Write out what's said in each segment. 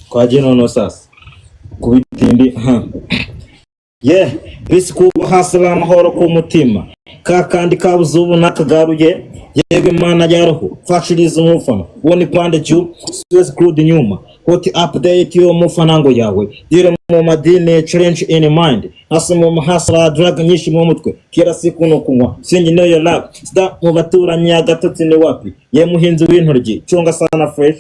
Twagiye noneho sasa kubitindi yeah bisi kuba hasala amahoro ku mutima kakandi kabuze ubu nakagaruye yego imana yaroho fashiriza umufana woni pande cyo Suez Crude nyuma what update yo mufana ngo yawe dire mu madine challenge in mind hasa mu hasala drug nyinshi mu mutwe kera siku no kunywa singi no yo lab sta mu baturanyi agatotsi ni wapi ye muhinzi w'intoryi cunga sana fresh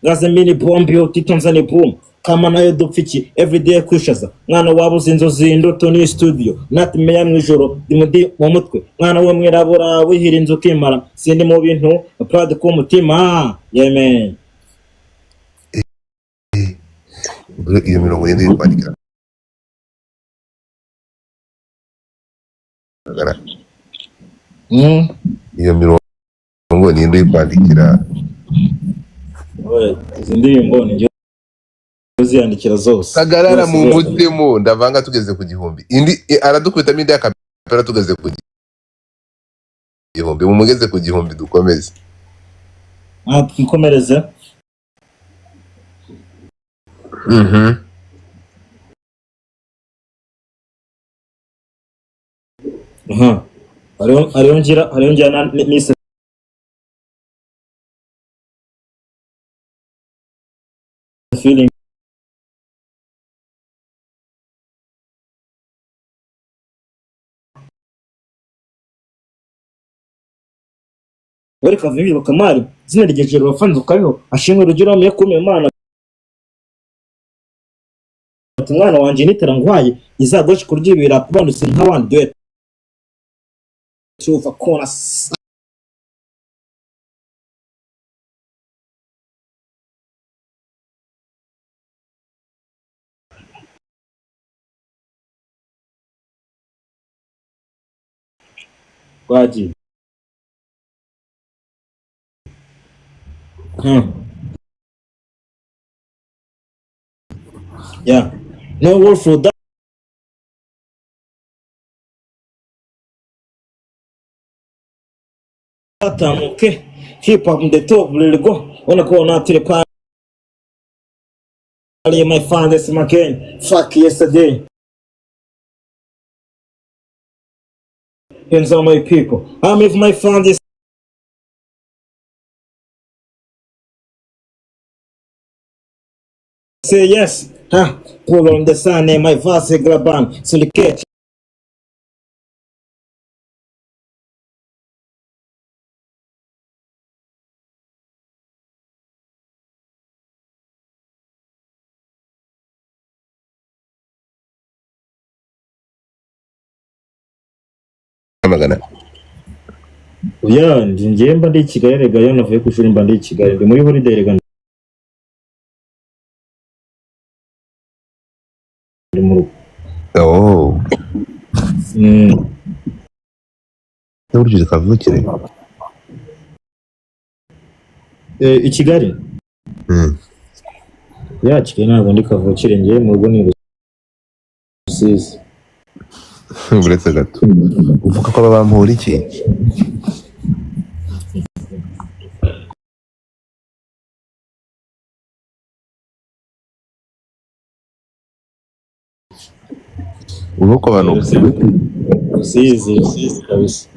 gaze mini bombi yo titonzane boom kama nayo dupfiki everyday kwishaza mwana wabuze inzozi indoto ni studio natimeya mwijoro dimudi mu mutwe mwana we mwirabura wihira inzu kimara sindi mu bintu proud ku mutima yemen iyo mirongo yindi kwandikira iyo mirongo yindi kwandikira izi ndirimbo ni ziyandikira zose Kagarara mu mutemo ndavanga tugeze ku gihumbi indi aradukubita minde yakapera tugeze ku gihumbi mumugeze ku gihumbi dukomeze twikomereze ariyo ngira nise feeling wari kavimbi bakamari zina rigejero bafanze ukayo ashimwe urugero mu yakomeye Imana ati mwana wanje nitera ngwaye izagoshi kuryibira kubandutse nk'abandi duet tuva kona Agiye yeah no word for that okay hip hop the top let go wanna go now to the party my fans my king fuck yesterday hands on my people I'm with my fans say yes pull on the sun and my vase graban syndicate magana oya ngiye mba ndi Kigali rega yo navuye ku ishuri mba ndi Kigali ndi muri holiday rega oh urugeze kavukire i Kigali ya Kigali ntabwo ndi kavukire ngiye mu rugo ni Rusizi uretse gato uvuga ko babampura iki uko abantu Rusizi kabisa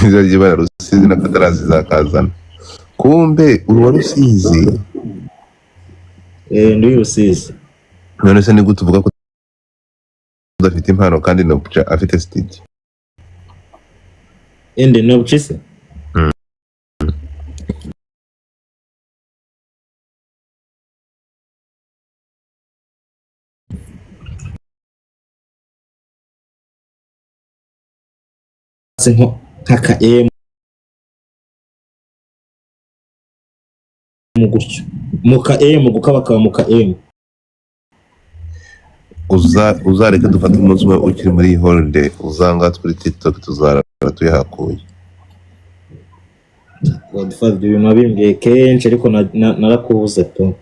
izarye bara Rusizi na Katarazi zakazana kumbe uruwa Rusizi ndi Rusizi none se ni gute uvuga ko udafite impano kandi no afite stage ende no bucise senko kaka mu gutyo muka mu gukabaka muka uzareke dufate umunsi umwe ukiri muri holiday uzanga kuri TikTok tuzara tuyahakuye Godfather ibintu bimbwiye kenshi ariko narakubuze to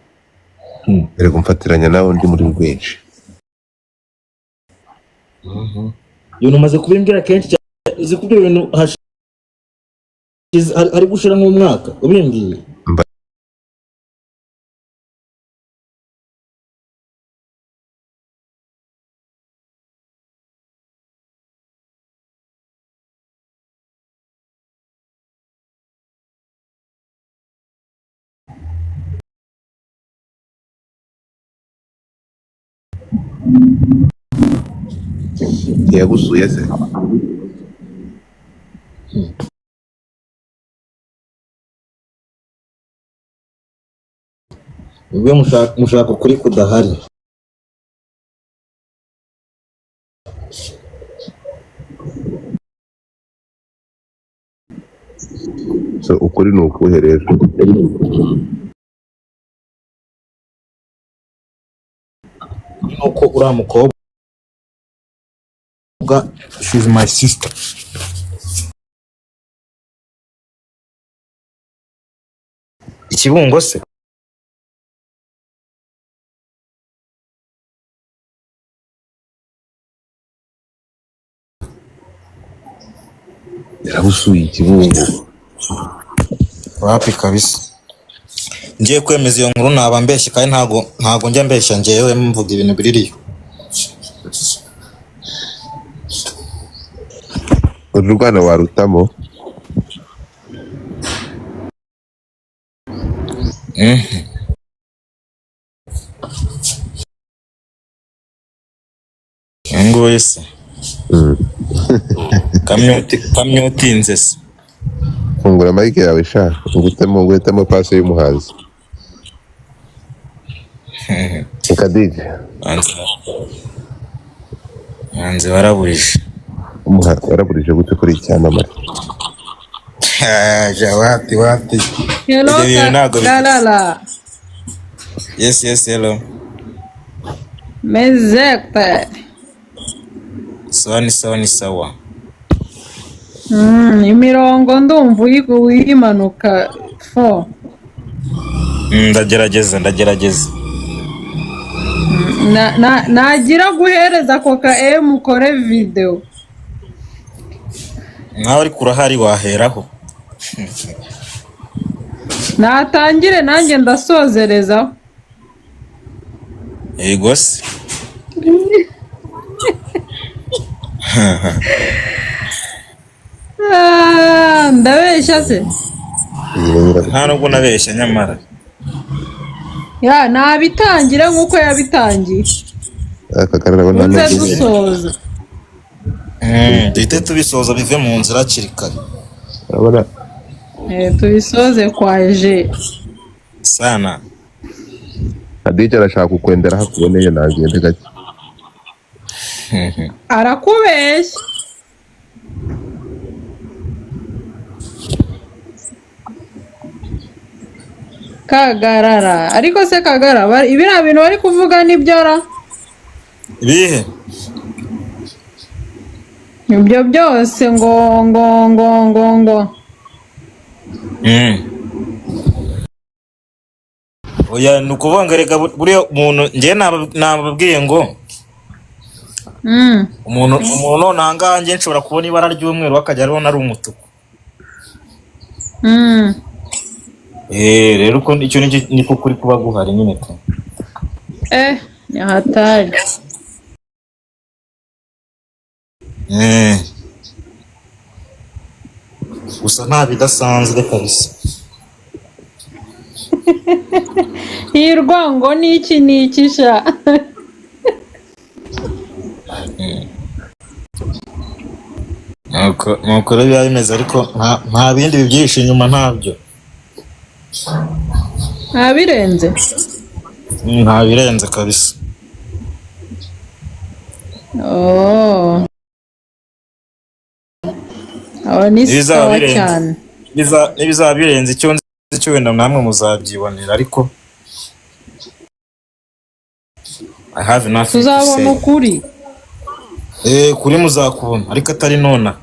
rero kumfatiranya nawe ndi muri rwinshi ibintu maze kubimbwira kenshi zikubwira ibintu ari gushira nk'umwaka ubimbwiye Ntiyagusuye se? ubwo mushaka ukuri kudahari. So ukuri ni ukuhe rero? Nuko uriya mukobwa she's my sister. Ikibungo se? Yaragusuye Ikibungo? Wapi kabisa. Ngiye kwemeza iyo nkuru naba mbeshye kandi ntago njya mbeshya ngewe mvuga ibintu biririyo. Uru rwana warutamo? Ngo ese. Kamyotinze se. Fungura mic yawe sha, ngutemo pase y'umuhanzi. Ukadije. Hanze waraburije. Umuhanzi waraburije gute kuri icyamamare? Wapi. Hello, Kagarara. Yes, hello. Mezekte. Sawa. Imirongo ndumva uyimanuka fo. Ndagerageza. Nagira guhereza ako ka ukore video. Nawe ari kurahari waheraho. Natangire nanjye ndasozereza. Yego se. Ndabeshya se. Nta nubwo nabeshya nyamara. Ya nabitangira nkuko yabitangiye. Kagarara bona Nze dusoza. Duhite tubisoza bive mu nzira kirikare. urabona Tubisoze kwa je. Sana. Adije arashaka kukwendera hakuboneye nagende gake. Arakubeshya. Kagarara ariko se Kagarara ibira bintu bari kuvuga nibyora Bihe ibyo byose ngo oya nukuvuga rega buriya umuntu ngiye nababwiye ngo umuntu nanganje nshobora kubona ibara ry'umweru akajya aribona ari umutuku. Rero ko icyo niko kuri kuba guhari nyine ko. Ni hatari. Gusa nta bidasanzwe kabisa. Hirwango niki sha. Nuko rero biba bimeze ariko nta bindi bibyihishe inyuma ntabyo. Ntabirenze. Nta birenze kabisa. Ni sawa cyane. Nibizaba birenze icyo nzi cyo wenda namwe muzabyibonera ariko I have nothing to say. Tuzabona ukuri. Kuri muzakubona ariko atari nona.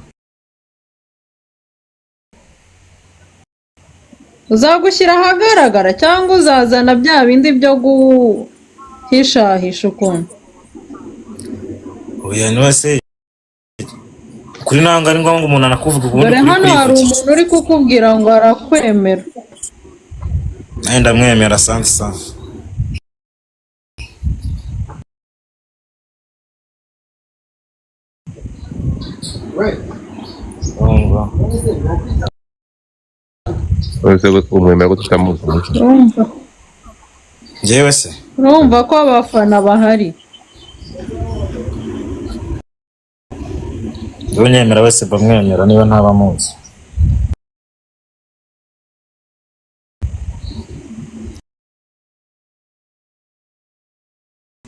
Uzagushyira ahagaragara cyangwa uzazana bya bindi byo guhishahisha ukuntu. Oya niwase kuri nanga ari ngombwa umuntu anakuvuga ubundi. Dore hano hari umuntu uri kukubwira ngo arakwemera. Ndamwemera sansa. umwemera ko tutamuzi. Urumva? Njyewe se Urumva ko abafana bahari. unyemera wese bamwemera niba ntaba muzi.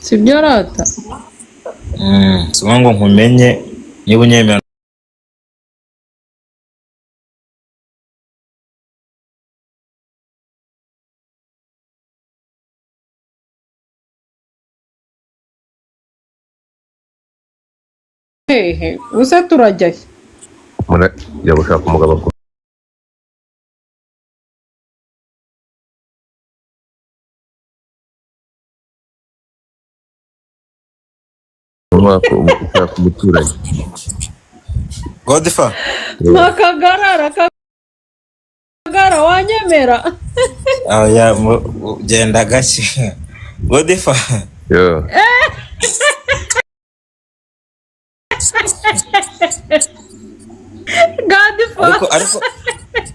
sibyo rata. Sima ngo nkumenye niba unyemera. Hehe usa turajya he? jya gushaka umugabo ushaka umuturanyi. Godfather Kagarara wanyemera. ya genda gake. Godfather Yo. Godfather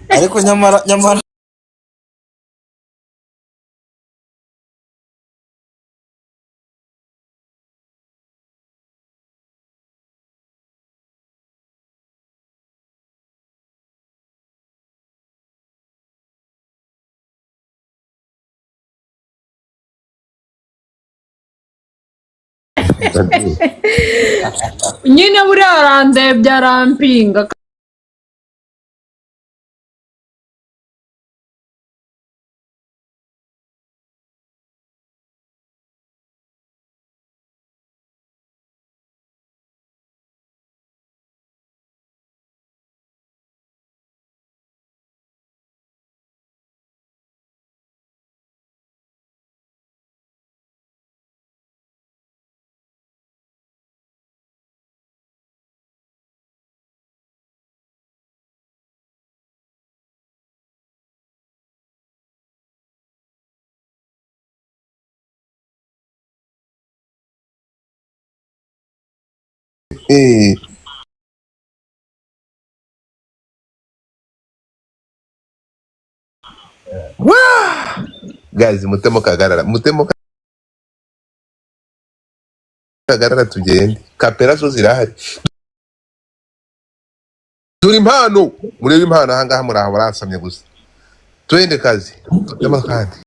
ariko nyamara nyine buriya arandebye arampinga. Guys, mutemo kagarara tugende. Kapera zo zirahari. Dore impano, murebe impano ahangaha muri aho barasamye gusa. Twende kazi. Tutema kandi.